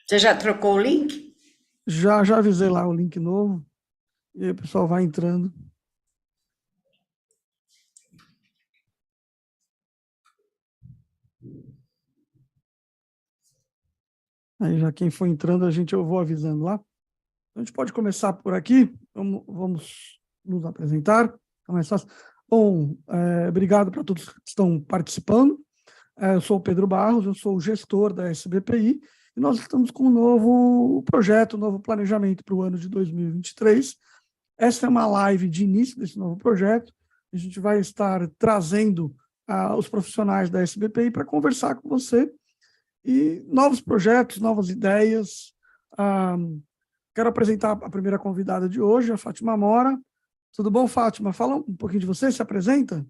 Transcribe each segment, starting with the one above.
Você já trocou o link? Já avisei lá o link novo, e aí o pessoal vai entrando. Aí já quem for entrando, eu vou avisando lá. A gente pode começar por aqui, vamos nos apresentar, é mais fácil. Bom, obrigado para todos que estão participando. Eu sou o Pedro Barros, eu sou o gestor da SBPI, e nós estamos com um novo projeto, um novo planejamento para o ano de 2023. Esta é uma live de início desse novo projeto. A gente vai estar trazendo os profissionais da SBPI para conversar com você e novos projetos, novas ideias. Ah, Quero apresentar a primeira convidada de hoje, a Fátima Mora. Tudo bom, Fátima? Fala um pouquinho de você, se apresenta.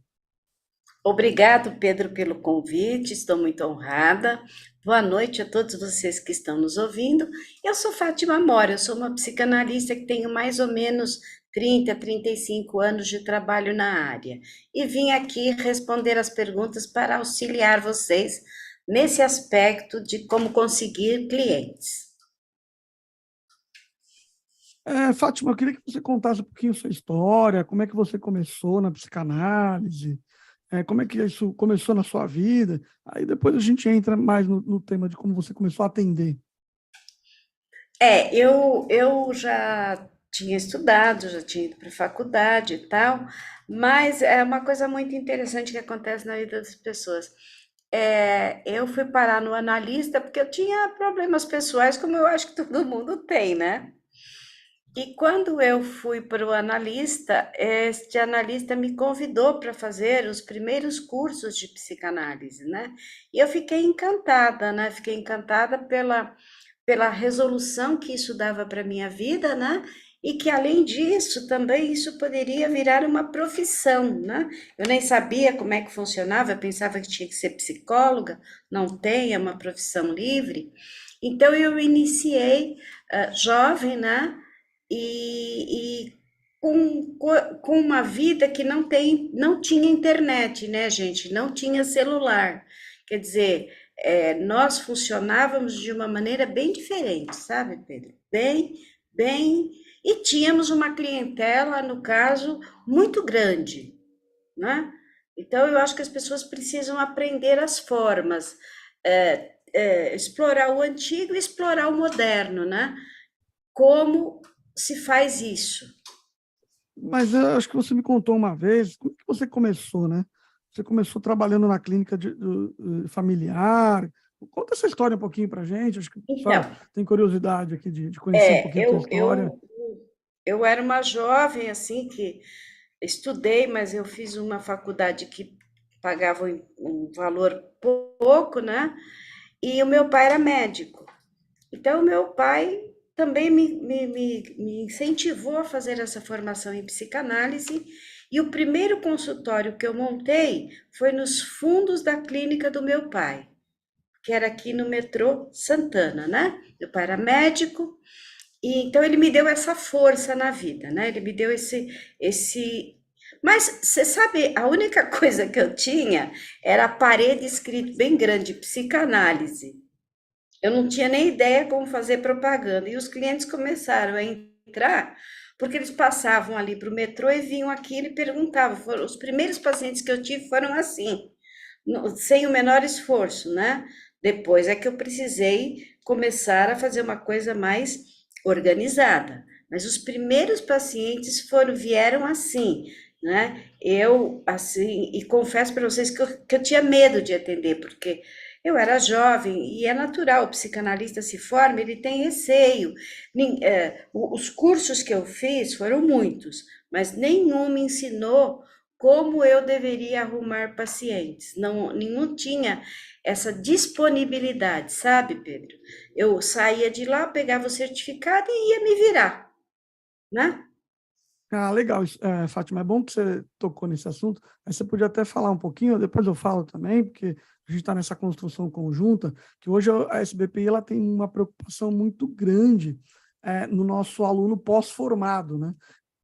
Obrigado, Pedro, pelo convite. Estou muito honrada. Boa noite a todos vocês que estão nos ouvindo. Eu sou Fátima Mora, eu sou uma psicanalista que tenho mais ou menos 35 anos de trabalho na área. E vim aqui responder as perguntas para auxiliar vocês nesse aspecto de como conseguir clientes. Fátima, eu queria que você contasse um pouquinho a sua história, como é que você começou na psicanálise, como é que isso começou na sua vida. Aí depois a gente entra mais no tema de como você começou a atender. Eu já tinha estudado, já tinha ido para a faculdade e tal, mas é uma coisa muito interessante que acontece na vida das pessoas. Eu fui parar no analista porque eu tinha problemas pessoais, como eu acho que todo mundo tem, né? E quando eu fui para o analista, este analista me convidou para fazer os primeiros cursos de psicanálise, né? E eu fiquei encantada, né? Fiquei encantada pela resolução que isso dava para a minha vida, né? E que, além disso, também isso poderia virar uma profissão, né? Eu nem sabia como é que funcionava, eu pensava que tinha que ser psicóloga, não tem, é uma profissão livre. Então, eu iniciei jovem, né? E com uma vida que não tinha internet, né, gente? Não tinha celular. Quer dizer, nós funcionávamos de uma maneira bem diferente, sabe, Pedro? Bem, e tínhamos uma clientela, no caso, muito grande, né? Então, eu acho que as pessoas precisam aprender as formas, explorar o antigo e explorar o moderno, né? Como se faz isso? Mas eu acho que você me contou uma vez, como que você começou, né? Você começou trabalhando na clínica familiar. Conta essa história um pouquinho para a gente. Acho que o Então, pessoal tem curiosidade aqui de conhecer um pouquinho a tua história. eu era uma jovem, assim, que estudei, mas eu fiz uma faculdade que pagava um valor pouco, né? E o meu pai era médico. Então, o meu pai também me incentivou a fazer essa formação em psicanálise. E o primeiro consultório que eu montei foi nos fundos da clínica do meu pai, que era aqui no metrô Santana, né? Meu pai era médico, e então ele me deu essa força na vida, né? Ele me deu esse. Mas você sabe, a única coisa que eu tinha era a parede escrito bem grande, psicanálise. Eu não tinha nem ideia como fazer propaganda. E os clientes começaram a entrar, porque eles passavam ali para o metrô e vinham aqui e perguntavam. Os primeiros pacientes que eu tive foram assim, sem o menor esforço, né? Depois é que eu precisei começar a fazer uma coisa mais organizada. Mas os primeiros pacientes vieram assim, né? Eu, assim, e confesso para vocês que eu tinha medo de atender, porque eu era jovem e é natural, o psicanalista se forma, ele tem receio. Os cursos que eu fiz foram muitos, mas nenhum me ensinou como eu deveria arrumar pacientes. Não, nenhum tinha essa disponibilidade, sabe, Pedro? Eu saía de lá, pegava o certificado e ia me virar, né? Ah, legal, Fátima, é bom que você tocou nesse assunto. Aí você podia até falar um pouquinho, depois eu falo também, porque a gente está nessa construção conjunta, que hoje a SBPI ela tem uma preocupação muito grande no nosso aluno pós-formado, né?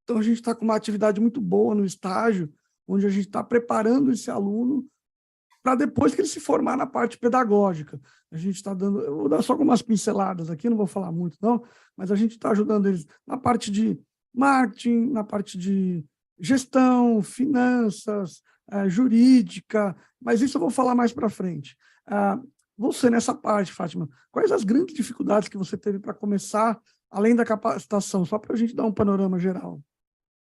Então, a gente está com uma atividade muito boa no estágio, onde a gente está preparando esse aluno para depois que ele se formar na parte pedagógica. A gente está dando, eu vou dar só algumas pinceladas aqui, não vou falar muito não, mas a gente está ajudando eles na parte de marketing, na parte de gestão, finanças, jurídica, mas isso eu vou falar mais para frente. Você, nessa parte, Fátima, quais as grandes dificuldades que você teve para começar, além da capacitação, só para a gente dar um panorama geral?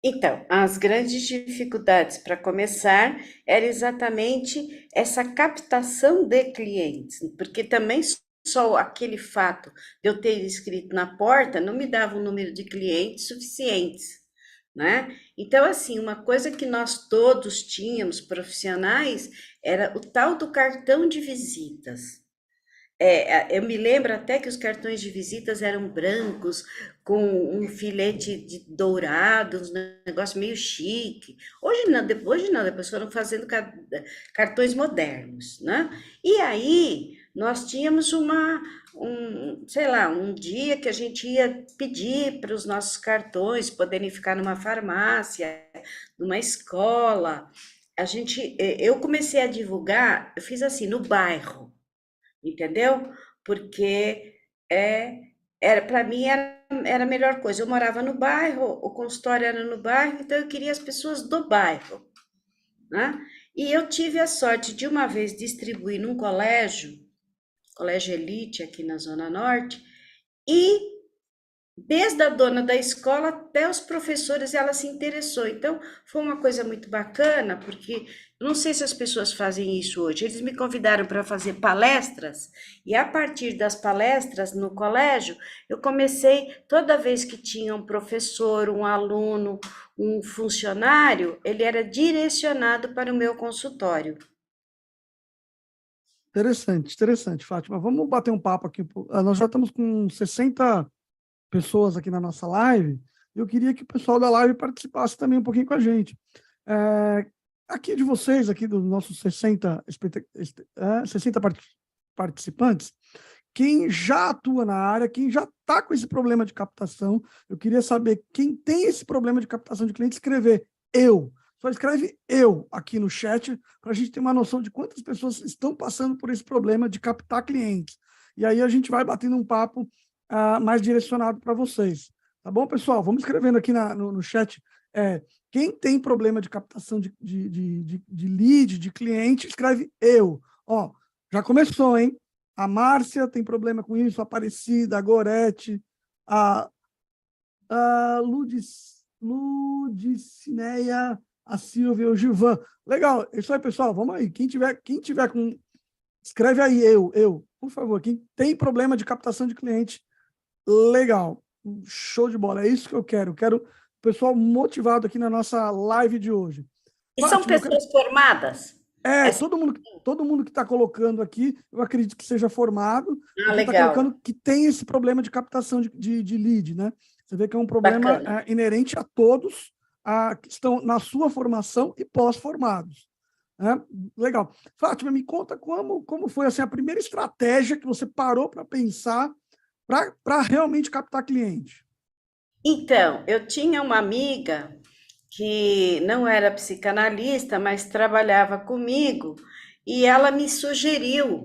Então, as grandes dificuldades para começar era exatamente essa captação de clientes, porque também só aquele fato de eu ter escrito na porta não me dava um número de clientes suficientes, né? Então, assim, uma coisa que nós todos tínhamos, profissionais, era o tal do cartão de visitas. Eu me lembro até que os cartões de visitas eram brancos, com um filete de dourado, um negócio meio chique. Hoje não, depois foram fazendo cartões modernos, né? E aí nós tínhamos sei lá, um dia que a gente ia pedir para os nossos cartões poderem ficar numa farmácia, numa escola. Eu comecei a divulgar, eu fiz assim, no bairro, entendeu? Porque é, era para mim era a melhor coisa. Eu morava no bairro, o consultório era no bairro, então eu queria as pessoas do bairro, né? E eu tive a sorte de uma vez distribuir num colégio, colégio Elite aqui na Zona Norte, e desde a dona da escola até os professores, ela se interessou. Então, foi uma coisa muito bacana, porque eu não sei se as pessoas fazem isso hoje. Eles me convidaram para fazer palestras, e a partir das palestras no colégio, eu comecei, toda vez que tinha um professor, um aluno, um funcionário, ele era direcionado para o meu consultório. Interessante, interessante, Fátima. Vamos bater um papo aqui. Nós já estamos com 60 pessoas aqui na nossa live. Eu queria que o pessoal da live participasse também um pouquinho com a gente. É, aqui de vocês, aqui dos nossos 60 participantes, quem já atua na área, quem já está com esse problema de captação, eu queria saber quem tem esse problema de captação de cliente, escrever eu. Só escreve eu aqui no chat, para a gente ter uma noção de quantas pessoas estão passando por esse problema de captar clientes. E aí a gente vai batendo um papo mais direcionado para vocês. Tá bom, pessoal? Vamos escrevendo aqui no chat. Quem tem problema de captação de lead, de cliente, escreve eu. Ó, já começou, hein? A Márcia tem problema com isso, a Aparecida, a Gorete, a Ludicineia, a Silvia, o Gilvan. Legal, é isso aí, pessoal. Vamos aí. Quem tiver com. Escreve aí, eu. Por favor, quem tem problema de captação de cliente, legal. Show de bola. É isso que eu quero. Quero o pessoal motivado aqui na nossa live de hoje. E são Fátima, pessoas formadas? Essa- todo mundo que está colocando aqui, eu acredito que seja formado, Ah, porque está legal, colocando que tem esse problema de captação de lead, né? Você vê que é um problema bacana. inerente a todos que estão na sua formação e pós-formados. Né? Legal. Fátima, me conta como foi assim, a primeira estratégia que você parou para pensar para realmente captar cliente. Então, eu tinha uma amiga que não era psicanalista, mas trabalhava comigo, e ela me sugeriu,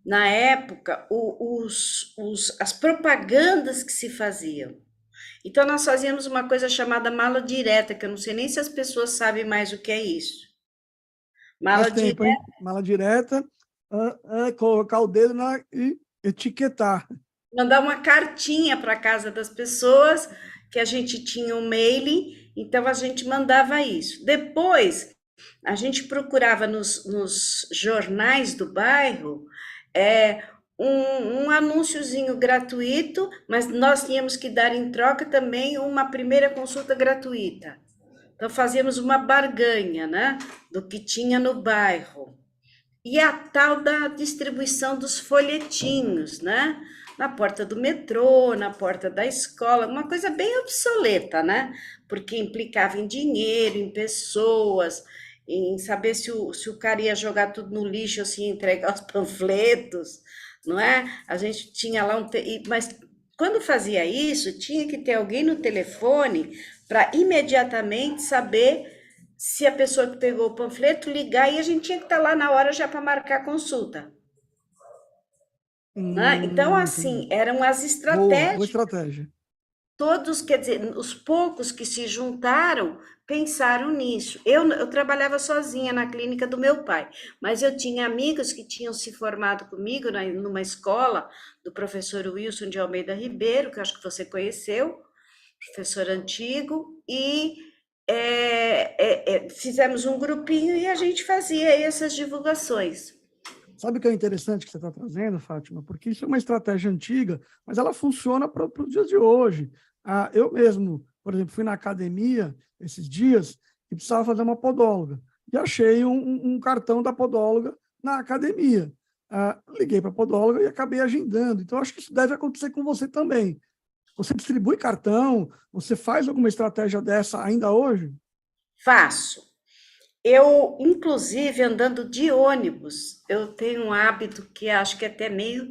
na época, as propagandas que se faziam. Então, nós fazíamos uma coisa chamada mala direta, que eu não sei nem se as pessoas sabem mais o que é isso. Faz Mala tempo, direta, hein? Mala direta, colocar o dedo e etiquetar. mandar uma cartinha para casa das pessoas, que a gente tinha um mailing, então a gente mandava isso. Depois, a gente procurava nos jornais do bairro um anúnciozinho gratuito, mas nós tínhamos que dar em troca também uma primeira consulta gratuita. Então fazíamos uma barganha, né, do que tinha no bairro. E a tal da distribuição dos folhetinhos, né? Na porta do metrô, na porta da escola, uma coisa bem obsoleta, né? Porque implicava em dinheiro, em pessoas, em saber se o cara ia jogar tudo no lixo ou se ia entregar os panfletos, não é? A gente tinha lá mas quando fazia isso, tinha que ter alguém no telefone para imediatamente saber se a pessoa que pegou o panfleto ligar e a gente tinha que estar lá na hora já para marcar a consulta. Né? Então, Entendi. assim, eram as Boa estratégias. estratégia. Todos, quer dizer, os poucos que se juntaram pensaram nisso. Eu trabalhava sozinha na clínica do meu pai, mas eu tinha amigos que tinham se formado comigo numa escola do professor Wilson de Almeida Ribeiro, que eu acho que você conheceu, professor antigo, e fizemos um grupinho e a gente fazia essas divulgações. Sabe o que é interessante que você está trazendo, Fátima? Porque isso é uma estratégia antiga, mas ela funciona para os dias de hoje. Eu mesmo, por exemplo, fui na academia esses dias e precisava fazer uma podóloga. E achei um cartão da podóloga na academia. Liguei para a podóloga e acabei agendando. Então, acho que isso deve acontecer com você também. Você distribui cartão? Você faz alguma estratégia dessa ainda hoje? Faço. Eu, inclusive, andando de ônibus, eu tenho um hábito que acho que é até meio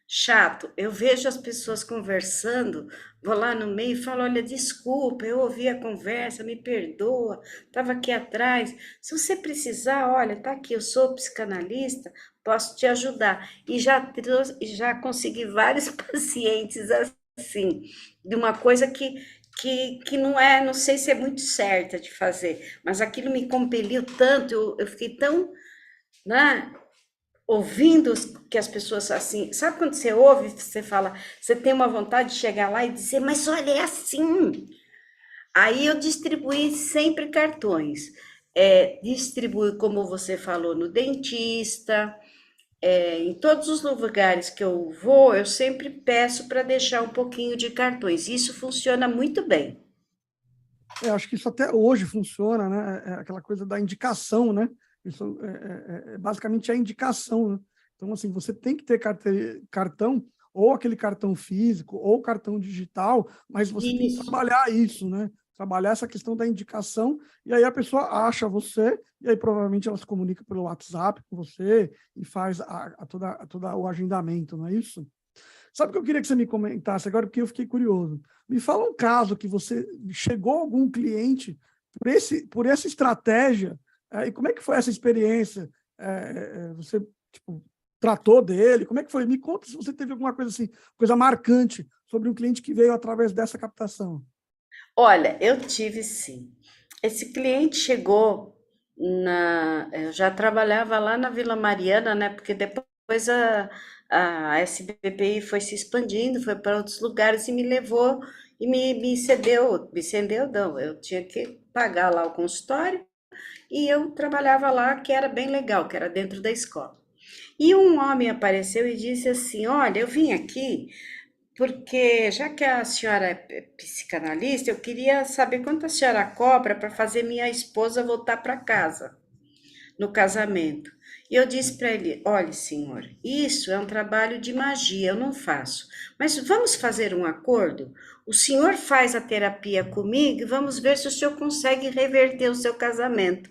chato. Eu vejo as pessoas conversando, vou lá no meio e falo: olha, desculpa, eu ouvi a conversa, me perdoa, estava aqui atrás. Se você precisar, olha, tá aqui, eu sou psicanalista, posso te ajudar. E já consegui vários pacientes assim, de uma coisa que não é, não sei se é muito certa de fazer, mas aquilo me compeliu tanto, eu fiquei tão, né, ouvindo que as pessoas assim, sabe quando você ouve, você fala, você tem uma vontade de chegar lá e dizer, mas olha, é assim. Aí eu distribuí sempre cartões. Distribuí, como você falou, no dentista, em todos os lugares que eu vou, eu sempre peço para deixar um pouquinho de cartões. Isso funciona muito bem. Acho que isso até hoje funciona, né? É aquela coisa da indicação, né? Isso basicamente é a indicação, né? Então, assim, você tem que ter cartão, ou aquele cartão físico, ou cartão digital, mas você tem que Isso. trabalhar isso, né? Trabalhar essa questão da indicação, e aí a pessoa acha você, e aí provavelmente ela se comunica pelo WhatsApp com você e faz toda o agendamento, não é isso? Sabe o que eu queria que você me comentasse agora, porque eu fiquei curioso. Me fala um caso que você chegou a algum cliente por essa estratégia, e como é que foi essa experiência? Você, tipo, tratou dele? Como é que foi? Me conta se você teve alguma coisa assim, coisa marcante sobre um cliente que veio através dessa captação. Olha, eu tive sim. Esse cliente chegou eu já trabalhava lá na Vila Mariana, né? Porque depois a SBPI foi se expandindo, foi para outros lugares e me levou e me cedeu, não, eu tinha que pagar lá o consultório e eu trabalhava lá, que era bem legal, que era dentro da escola. E um homem apareceu e disse assim: olha, eu vim aqui porque, já que a senhora é psicanalista, eu queria saber quanto a senhora cobra para fazer minha esposa voltar para casa no casamento. E eu disse para ele: olha, senhor, isso é um trabalho de magia, eu não faço. Mas vamos fazer um acordo? O senhor faz a terapia comigo e vamos ver se o senhor consegue reverter o seu casamento,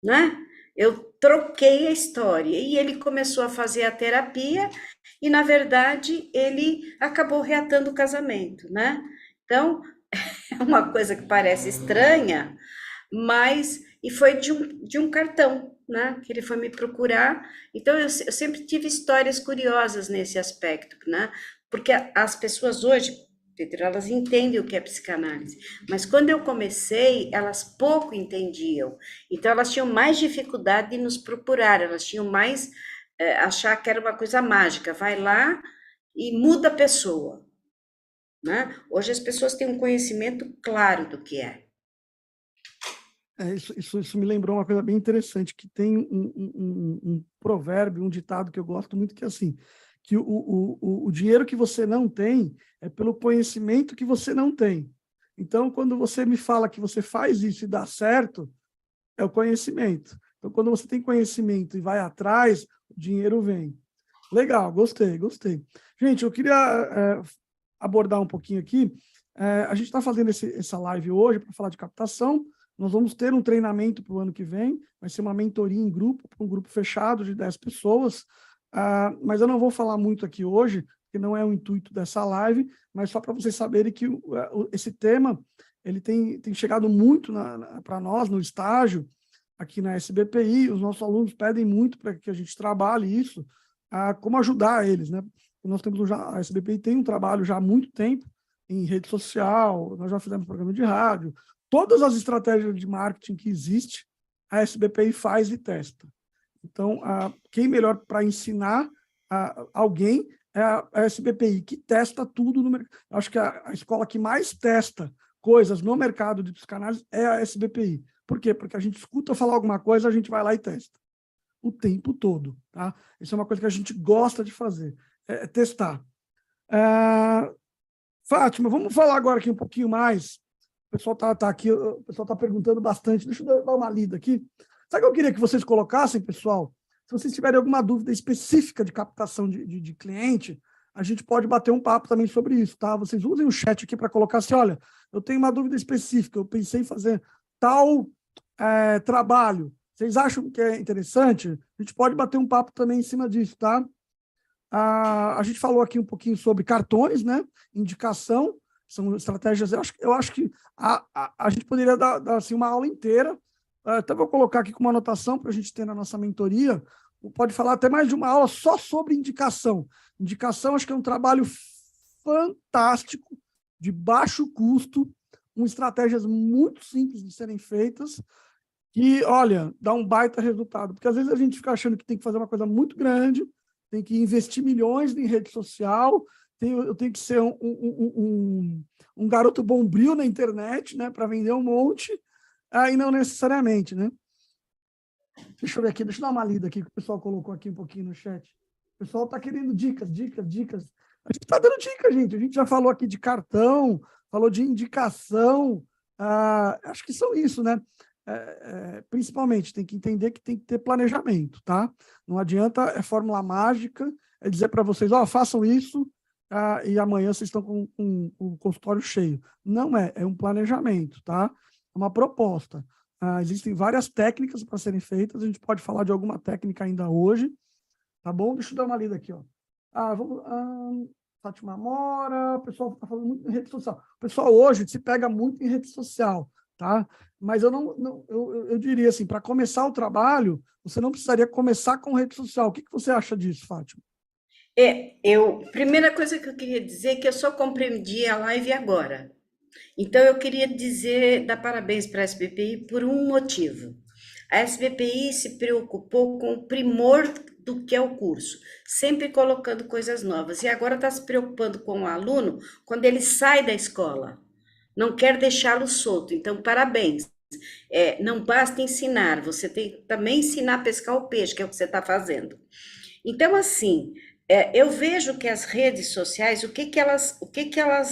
né? Eu troquei a história e ele começou a fazer a terapia e, na verdade, ele acabou reatando o casamento, né? Então, é uma coisa que parece estranha, mas e foi de um cartão, né? Que ele foi me procurar. Então, eu sempre tive histórias curiosas nesse aspecto, né? Porque as pessoas hoje, Pedro, elas entendem o que é psicanálise, mas quando eu comecei, elas pouco entendiam. Então, elas tinham mais dificuldade de nos procurar, elas tinham mais achar que era uma coisa mágica, vai lá e muda a pessoa, né? Hoje as pessoas têm um conhecimento claro do que é. Isso me lembrou uma coisa bem interessante, que tem um provérbio, um ditado que eu gosto muito, que é assim, que o dinheiro que você não tem é pelo conhecimento que você não tem. Então, quando você me fala que você faz isso e dá certo, é o conhecimento. Então, quando você tem conhecimento e vai atrás, o dinheiro vem. Legal, gostei, gostei. Gente, eu queria abordar um pouquinho aqui. A gente está fazendo essa live hoje para falar de captação. Nós vamos ter um treinamento para o ano que vem, vai ser uma mentoria em grupo, para um grupo fechado de 10 pessoas. Mas eu não vou falar muito aqui hoje, porque não é o intuito dessa live, mas só para vocês saberem que esse tema ele tem chegado muito para nós no estágio, aqui na SBPI, os nossos alunos pedem muito para que a gente trabalhe isso, como ajudar eles, né? Nós temos a SBPI tem um trabalho já há muito tempo em rede social, nós já fizemos programa de rádio, todas as estratégias de marketing que existe, a SBPI faz e testa. Então, quem melhor para ensinar alguém é a SBPI, que testa tudo no mercado. Acho que a escola que mais testa coisas no mercado de psicanálise é a SBPI. Por quê? Porque a gente escuta falar alguma coisa, a gente vai lá e testa. O tempo todo. Tá? Isso é uma coisa que a gente gosta de fazer, é testar. Fátima, vamos falar agora aqui um pouquinho mais. O pessoal tá aqui, o pessoal está perguntando bastante. Deixa eu dar uma lida aqui. Sabe o que eu queria que vocês colocassem, pessoal? Se vocês tiverem alguma dúvida específica de captação de cliente, a gente pode bater um papo também sobre isso, tá? Vocês usem o chat aqui para colocar assim, olha, eu tenho uma dúvida específica, eu pensei em fazer tal trabalho. Vocês acham que é interessante? A gente pode bater um papo também em cima disso, tá? A gente falou aqui um pouquinho sobre cartões, né? Indicação, são estratégias. Eu acho que a gente poderia dar assim, uma aula inteira. Até vou colocar aqui com uma anotação para a gente ter na nossa mentoria. Pode falar até mais de uma aula só sobre indicação. Indicação, acho que é um trabalho fantástico, de baixo custo, com estratégias muito simples de serem feitas, que, olha, dá um baita resultado. Porque às vezes a gente fica achando que tem que fazer uma coisa muito grande, tem que investir milhões em rede social, eu tenho que ser um garoto bombril na internet, né, para vender um monte, e não necessariamente, né? Deixa eu ver aqui, deixa eu dar uma lida aqui, que o pessoal colocou aqui um pouquinho no chat. O pessoal está querendo dicas. A gente está dando dica, gente. A gente já falou aqui de cartão, falou de indicação, acho que são isso, né? Principalmente, tem que entender que tem que ter planejamento, tá? Não adianta, é fórmula mágica, é dizer para vocês, façam isso, e amanhã vocês estão com o consultório cheio. Não é um planejamento, tá? É uma proposta. Existem várias técnicas para serem feitas, a gente pode falar de alguma técnica ainda hoje, tá bom? Deixa eu dar uma lida aqui, ó. Fátima Mora, o pessoal está falando muito em rede social. O pessoal hoje se pega muito em rede social, tá? Mas eu diria assim, para começar o trabalho, você não precisaria começar com rede social. O que você acha disso, Fátima? Primeira coisa que eu queria dizer é que eu só compreendi a live agora. Então, eu queria dar parabéns para a SBPI por um motivo. A SBPI se preocupou com o primor do que é o curso, sempre colocando coisas novas. E agora está se preocupando com o aluno quando ele sai da escola. Não quer deixá-lo solto. Então, parabéns. Não basta ensinar, você tem que também ensinar a pescar o peixe, que é o que você está fazendo. Então, assim, eu vejo que as redes sociais, o que elas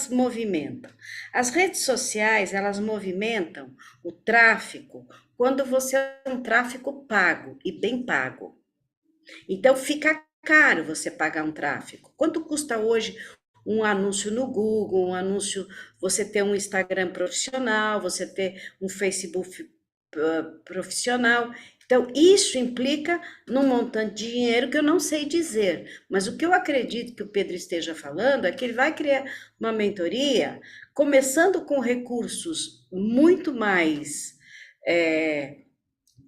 movimentam? As redes sociais, elas movimentam o tráfego quando você é um tráfego pago e bem pago. Então, fica caro você pagar um tráfego. Quanto custa hoje um anúncio no Google, você ter um Instagram profissional, você ter um Facebook profissional? Então, isso implica num montante de dinheiro que eu não sei dizer, mas o que eu acredito que o Pedro esteja falando é que ele vai criar uma mentoria, começando com recursos muito mais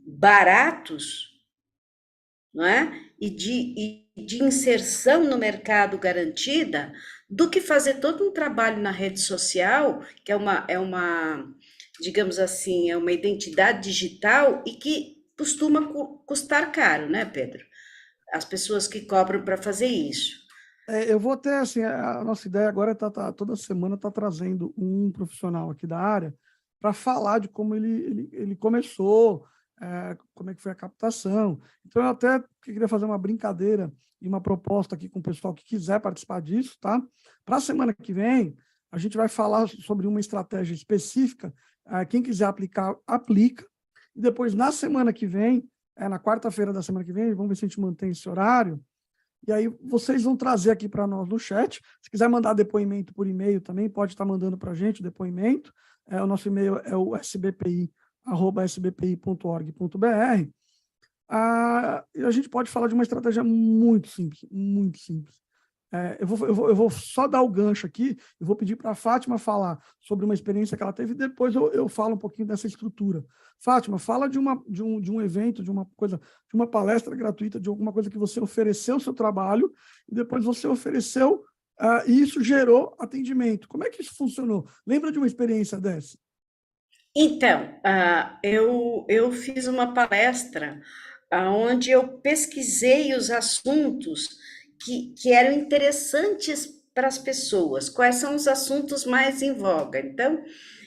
baratos, não é? E de inserção no mercado garantida, do que fazer todo um trabalho na rede social, que é uma, digamos assim, é uma identidade digital e que costuma custar caro, né, Pedro? As pessoas que cobram para fazer isso. Eu vou até, assim, a nossa ideia agora é toda semana está trazendo um profissional aqui da área para falar de como ele começou, como é que foi a captação. Então, eu até queria fazer uma brincadeira e uma proposta aqui com o pessoal que quiser participar disso, tá? Para a semana que vem, a gente vai falar sobre uma estratégia específica. Quem quiser aplicar, aplica. E depois, na semana que vem, na quarta-feira da semana que vem, vamos ver se a gente mantém esse horário. E aí vocês vão trazer aqui para nós no chat. Se quiser mandar depoimento por e-mail também, pode estar mandando para a gente o depoimento. O nosso e-mail é o sbpi@sbpi.org.br. E a gente pode falar de uma estratégia muito simples, muito simples. Eu vou só dar o gancho aqui, eu vou pedir para a Fátima falar sobre uma experiência que ela teve, e depois eu falo um pouquinho dessa estrutura. Fátima, fala de um evento, de uma coisa, de uma palestra gratuita, de alguma coisa que você ofereceu o seu trabalho, e depois você ofereceu, e isso gerou atendimento. Como é que isso funcionou? Lembra de uma experiência dessa? Então, eu fiz uma palestra onde eu pesquisei os assuntos que eram interessantes para as pessoas, quais são os assuntos mais em voga. Então,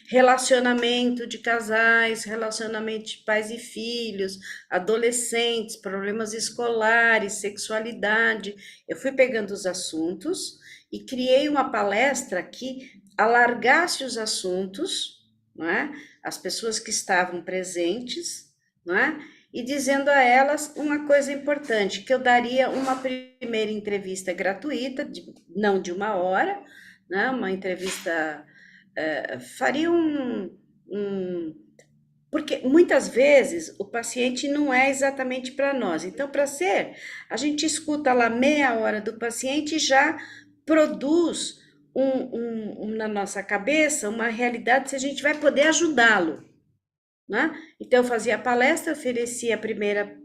relacionamento de casais, relacionamento de pais e filhos, adolescentes, problemas escolares, sexualidade. Eu fui pegando os assuntos e criei uma palestra que alargasse os assuntos, não é? As pessoas que estavam presentes, não é? E dizendo a elas uma coisa importante, que eu daria uma primeira entrevista gratuita, não de 1 hora, né? Uma entrevista, faria porque muitas vezes o paciente não é exatamente para nós. Então, para ser, a gente escuta lá meia hora do paciente e já produz na nossa cabeça uma realidade se a gente vai poder ajudá-lo, né? Então, eu fazia a palestra, oferecia a primeira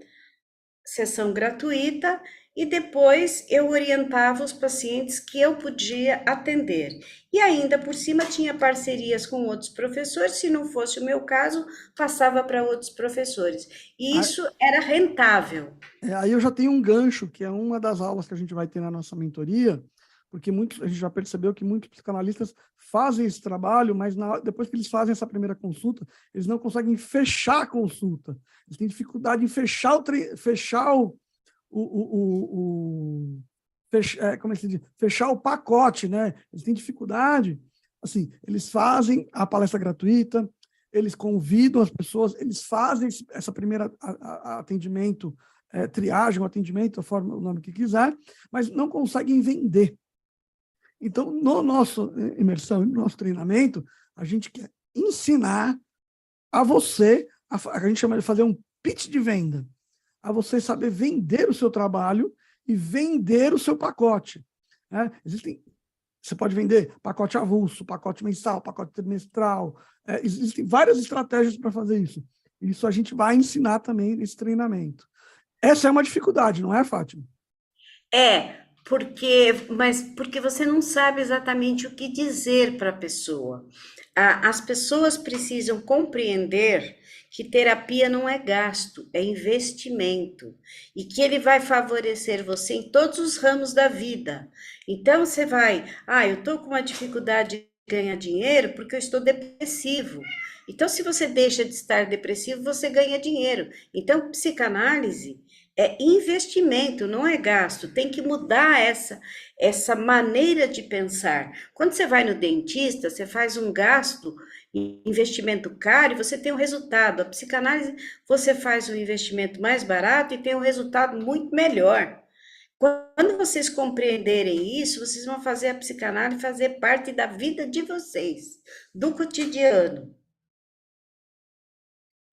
sessão gratuita e depois eu orientava os pacientes que eu podia atender. E ainda por cima tinha parcerias com outros professores, se não fosse o meu caso, passava para outros professores. E Ah, isso era rentável. aí eu já tenho um gancho, que é uma das aulas que a gente vai ter na nossa mentoria, porque a gente já percebeu que muitos psicanalistas fazem esse trabalho, mas depois que eles fazem essa primeira consulta, eles não conseguem fechar a consulta. Eles têm dificuldade em como é que se diz? Fechar o pacote, né? Eles têm dificuldade. Assim, eles fazem a palestra gratuita, eles convidam as pessoas, eles fazem essa primeira atendimento, triagem, o atendimento, a forma, o nome que quiser, mas não conseguem vender. Então, no nosso imersão, no nosso treinamento, a gente quer ensinar a você, a gente chama de fazer um pitch de venda, a você saber vender o seu trabalho e vender o seu pacote. Né? Você pode vender pacote avulso, pacote mensal, pacote trimestral. Existem várias estratégias para fazer isso. Isso a gente vai ensinar também nesse treinamento. Essa é uma dificuldade, não é, Fátima? Mas porque você não sabe exatamente o que dizer para a pessoa. As pessoas precisam compreender que terapia não é gasto, é investimento, e que ele vai favorecer você em todos os ramos da vida. Então você vai, eu estou com uma dificuldade de ganhar dinheiro porque eu estou depressivo. Então, se você deixa de estar depressivo, você ganha dinheiro. Então, psicanálise é investimento, não é gasto. Tem que mudar essa maneira de pensar. Quando você vai no dentista, você faz um gasto, investimento caro, e você tem um resultado. A psicanálise, você faz um investimento mais barato e tem um resultado muito melhor. Quando vocês compreenderem isso, vocês vão fazer a psicanálise fazer parte da vida de vocês, do cotidiano.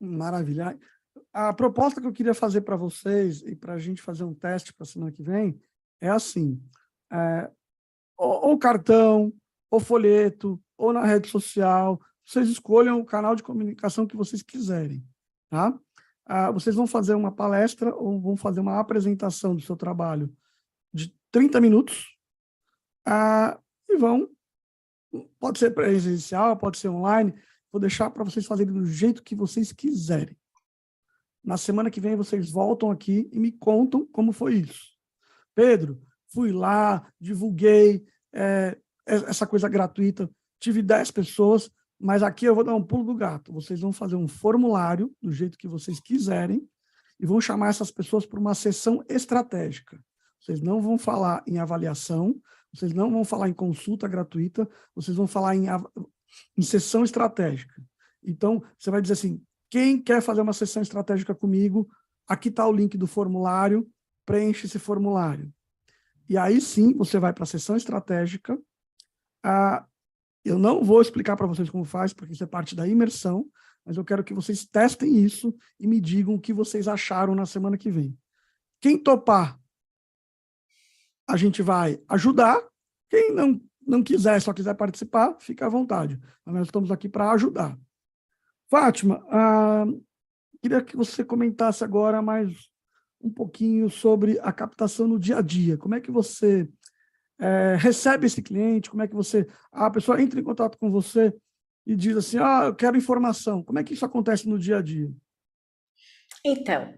Maravilha. A proposta que eu queria fazer para vocês e para a gente fazer um teste para a semana que vem é assim: ou cartão, ou folheto, ou na rede social, vocês escolham o canal de comunicação que vocês quiserem, tá? Vocês vão fazer uma palestra ou vão fazer uma apresentação do seu trabalho de 30 minutos, e pode ser presencial, pode ser online, vou deixar para vocês fazerem do jeito que vocês quiserem. Na semana que vem, vocês voltam aqui e me contam como foi isso. Pedro, fui lá, divulguei essa coisa gratuita, tive 10 pessoas, mas aqui eu vou dar um pulo do gato. Vocês vão fazer um formulário do jeito que vocês quiserem e vão chamar essas pessoas para uma sessão estratégica. Vocês não vão falar em avaliação, vocês não vão falar em consulta gratuita, vocês vão falar em sessão estratégica. Então, você vai dizer assim: quem quer fazer uma sessão estratégica comigo, aqui está o link do formulário, preenche esse formulário. E aí sim, você vai para a sessão estratégica. Eu não vou explicar para vocês como faz, porque isso é parte da imersão, mas eu quero que vocês testem isso e me digam o que vocês acharam na semana que vem. Quem topar a gente vai ajudar. Quem não quiser, só quiser participar, fica à vontade. Nós estamos aqui para ajudar. Fátima, queria que você comentasse agora mais um pouquinho sobre a captação no dia a dia. Como é que você recebe esse cliente? Como é que a pessoa entra em contato com você e diz assim, eu quero informação. Como é que isso acontece no dia a dia? Então,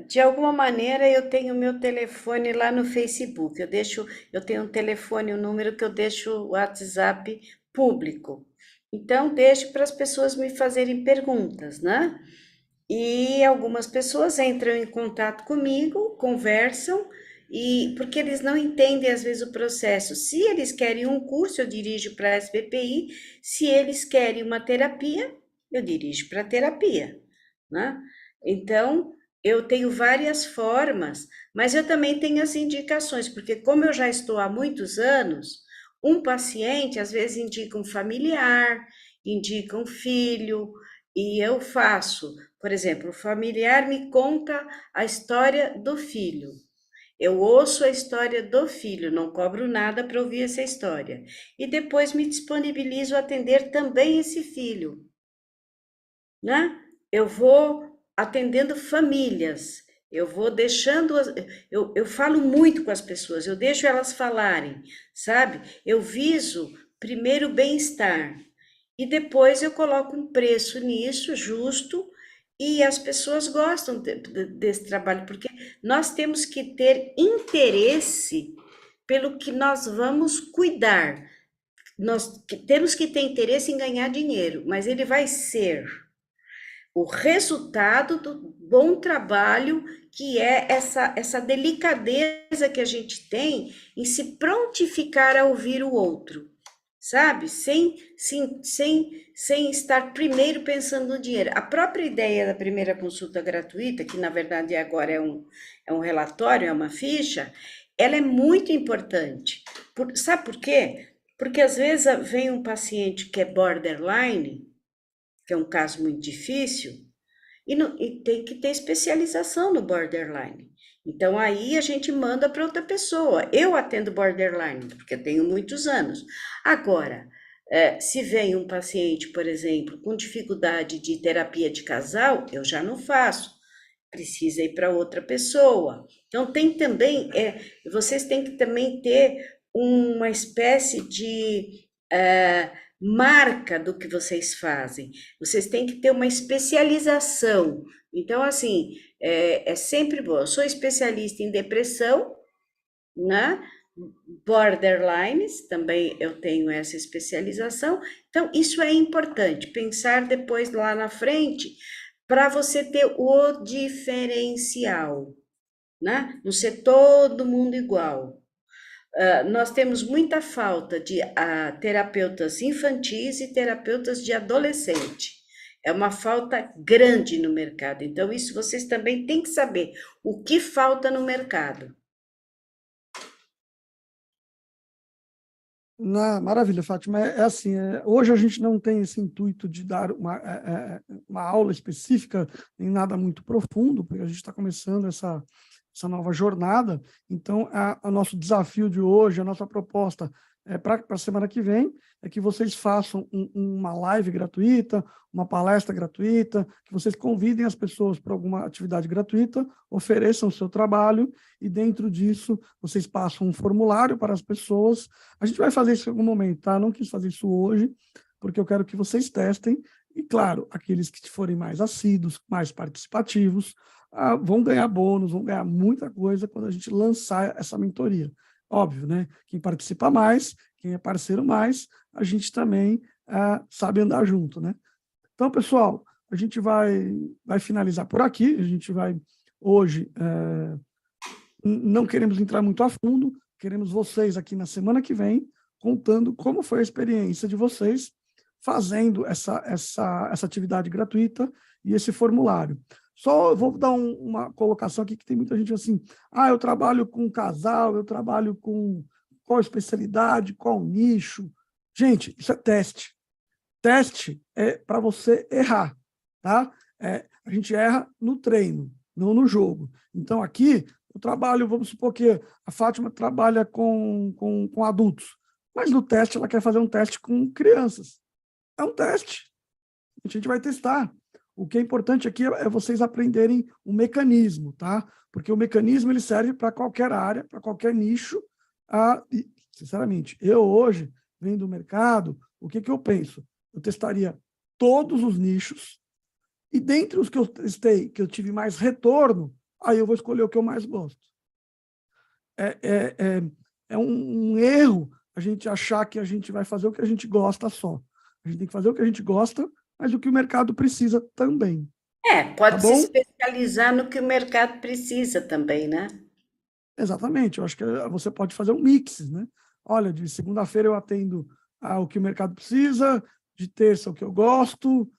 de alguma maneira eu tenho meu telefone lá no Facebook. Eu tenho um telefone, um número que eu deixo o WhatsApp público. Então, deixo para as pessoas me fazerem perguntas, né? E algumas pessoas entram em contato comigo, conversam, e porque eles não entendem às vezes o processo. Se eles querem um curso, eu dirijo para a SBPI. Se eles querem uma terapia, eu dirijo para a terapia, né? Então, eu tenho várias formas, mas eu também tenho as indicações, porque como eu já estou há muitos anos, um paciente às vezes indica um familiar, indica um filho, e eu faço, por exemplo, o familiar me conta a história do filho. Eu ouço a história do filho, não cobro nada para ouvir essa história. E depois me disponibilizo a atender também esse filho, né? Eu vou atendendo famílias, eu vou deixando, eu falo muito com as pessoas, eu deixo elas falarem, sabe? Eu viso primeiro o bem-estar e depois eu coloco um preço nisso justo e as pessoas gostam desse trabalho, porque nós temos que ter interesse pelo que nós vamos cuidar. Nós temos que ter interesse em ganhar dinheiro, mas ele vai ser o resultado do bom trabalho que é essa delicadeza que a gente tem em se prontificar a ouvir o outro, sabe? Sem estar primeiro pensando no dinheiro. A própria ideia da primeira consulta gratuita, que na verdade agora é um relatório, é uma ficha, ela é muito importante. Sabe por quê? Porque às vezes vem um paciente que é borderline, que é um caso muito difícil, e tem que ter especialização no borderline. Então aí a gente manda para outra pessoa. Eu atendo borderline, porque eu tenho muitos anos. Agora, se vem um paciente, por exemplo, com dificuldade de terapia de casal, eu já não faço. Precisa ir para outra pessoa. Então tem também, vocês têm que também ter uma espécie de marca do que vocês fazem. Vocês têm que ter uma especialização. Então, assim, é sempre bom. Eu sou especialista em depressão, né? Borderlines, também eu tenho essa especialização. Então, isso é importante, pensar depois lá na frente, para você ter o diferencial, né? Não ser todo mundo igual. Nós temos muita falta de terapeutas infantis e terapeutas de adolescente. É uma falta grande no mercado. Então, isso vocês também têm que saber o que falta no mercado. Maravilha, Fátima. Assim, hoje a gente não tem esse intuito de dar uma aula específica, nem nada muito profundo, porque a gente está começando essa nova jornada. Então, o nosso desafio de hoje, a nossa proposta para a semana que vem, é que vocês façam uma live gratuita, uma palestra gratuita, que vocês convidem as pessoas para alguma atividade gratuita, ofereçam o seu trabalho, e dentro disso, vocês passam um formulário para as pessoas. A gente vai fazer isso em algum momento, tá? Não quis fazer isso hoje, porque eu quero que vocês testem, e, claro, aqueles que forem mais assíduos, mais participativos, vão ganhar bônus, vão ganhar muita coisa quando a gente lançar essa mentoria. Óbvio, né? Quem participa mais, quem é parceiro mais, a gente também sabe andar junto, né? Então, pessoal, a gente vai finalizar por aqui. A gente vai, hoje, não queremos entrar muito a fundo, queremos vocês aqui na semana que vem, contando como foi a experiência de vocês fazendo essa atividade gratuita e esse formulário. Só vou dar uma colocação aqui, que tem muita gente assim, eu trabalho com casal, eu trabalho com qual especialidade, qual nicho. Gente, isso é teste. Teste é para você errar, tá? A gente erra no treino, não no jogo. Então, aqui, eu trabalho, vamos supor que a Fátima trabalha com adultos, mas no teste ela quer fazer um teste com crianças. É um teste, a gente vai testar. O que é importante aqui é vocês aprenderem o mecanismo, tá? Porque o mecanismo ele serve para qualquer área, para qualquer nicho. E, sinceramente, eu hoje, vendo o mercado, o que eu penso? Eu testaria todos os nichos, e dentre os que eu testei, que eu tive mais retorno, aí eu vou escolher o que eu mais gosto. É um erro a gente achar que a gente vai fazer o que a gente gosta só. A gente tem que fazer o que a gente gosta, mas o que o mercado precisa também. Tá Pode se bom? especializar no que o mercado precisa também, né? Exatamente. Eu acho que você pode fazer um mix, né? Olha, de segunda-feira eu atendo ao que o mercado precisa, de terça o que eu gosto,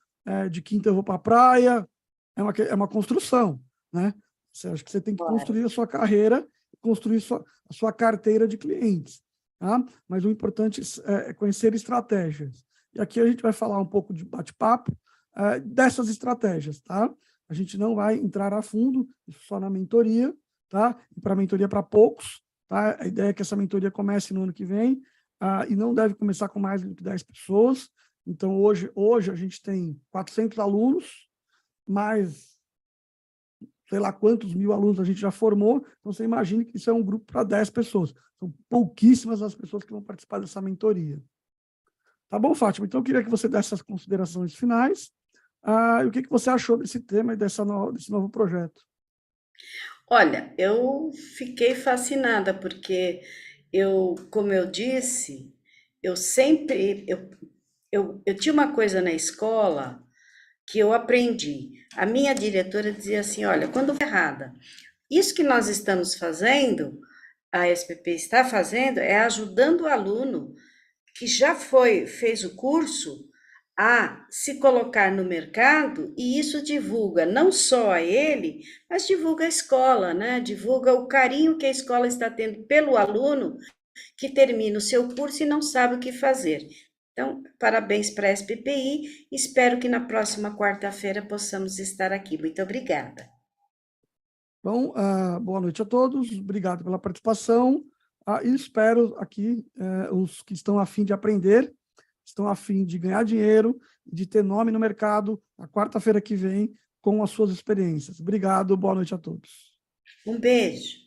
de quinta eu vou para a praia. É uma construção, né? Você acha que você tem que Claro. construir a sua carreira, construir a sua carteira de clientes, tá? Mas o importante é conhecer estratégias. E aqui a gente vai falar um pouco de bate-papo dessas estratégias, tá? A gente não vai entrar a fundo, isso só na mentoria, tá? Para a mentoria para poucos, tá? A ideia é que essa mentoria comece no ano que vem, e não deve começar com mais do que 10 pessoas. Então, hoje a gente tem 400 alunos, mais sei lá quantos mil alunos a gente já formou. Então, você imagina que isso é um grupo para 10 pessoas. São pouquíssimas as pessoas que vão participar dessa mentoria. Tá bom, Fátima? Então, eu queria que você desse as considerações finais. E o que você achou desse tema e desse novo projeto? Olha, eu fiquei fascinada porque como eu disse, eu sempre, eu tinha uma coisa na escola que eu aprendi. A minha diretora dizia assim, olha, quando errada, isso que nós estamos fazendo, a SPP está fazendo, é ajudando o aluno que já fez o curso a se colocar no mercado, e isso divulga não só a ele, mas divulga a escola, né? Divulga o carinho que a escola está tendo pelo aluno que termina o seu curso e não sabe o que fazer. Então, parabéns para a SPPI, espero que na próxima quarta-feira possamos estar aqui. Muito obrigada. Então, boa noite a todos, obrigado pela participação, e espero aqui os que estão a fim de aprender, estão a fim de ganhar dinheiro, de ter nome no mercado, na quarta-feira que vem, com as suas experiências. Obrigado, boa noite a todos. Um beijo.